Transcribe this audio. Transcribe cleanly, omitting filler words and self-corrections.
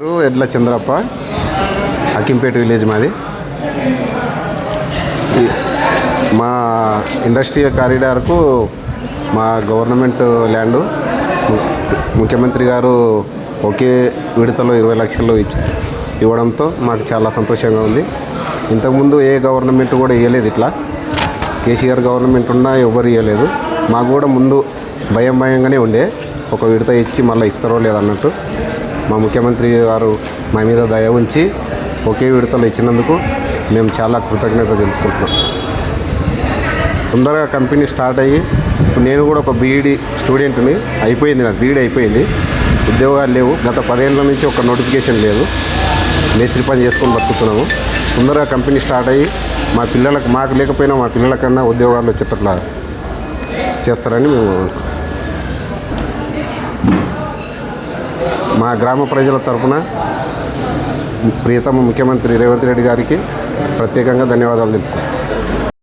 ఎడ్ల చంద్రప్ప హకింపేట విలేజ్ మాది. మా ఇండస్ట్రియల్ కారిడార్కు మా గవర్నమెంట్ ల్యాండు ముఖ్యమంత్రి గారు ఒకే విడతలో 20 లక్షలు ఇవ్వడంతో మాకు చాలా సంతోషంగా ఉంది. ఇంతకుముందు ఏ గవర్నమెంట్ కూడా ఇవ్వలేదు, ఇట్లా కేసీఆర్ గవర్నమెంట్ ఉన్నా ఎవరు ఇవ్వలేదు. మాకు కూడా ముందు భయంగానే ఉండే, ఒక విడత ఇచ్చి మళ్ళీ ఇస్తారో లేదన్నట్టు. మా ముఖ్యమంత్రి గారు మా మీద దయ ఉంచి ఒకే విడతలో ఇచ్చినందుకు మేము చాలా కృతజ్ఞత తెలుపుకుంటున్నాం. తొందరగా కంపెనీ స్టార్ట్ అయ్యి నేను కూడా ఒక బీఈడి స్టూడెంట్ని, అయిపోయింది నాకు బీఈడి అయిపోయింది, ఉద్యోగాలు లేవు. గత 10 ఏళ్ళ నుంచి ఒక నోటిఫికేషన్ లేదు, మేస్త్రి పని చేసుకొని బతుకుతున్నాము. తొందరగా కంపెనీ స్టార్ట్ అయ్యి మా పిల్లలకు, మాకు లేకపోయినా మా పిల్లలకన్నా ఉద్యోగాలు వచ్చేటట్లా చేస్తారని మేము మా గ్రామ ప్రజల తరఫున ప్రియతమ ముఖ్యమంత్రి రేవంత్ రెడ్డి గారికి ప్రత్యేకంగా ధన్యవాదాలు తెలుపుకుంటున్నాం.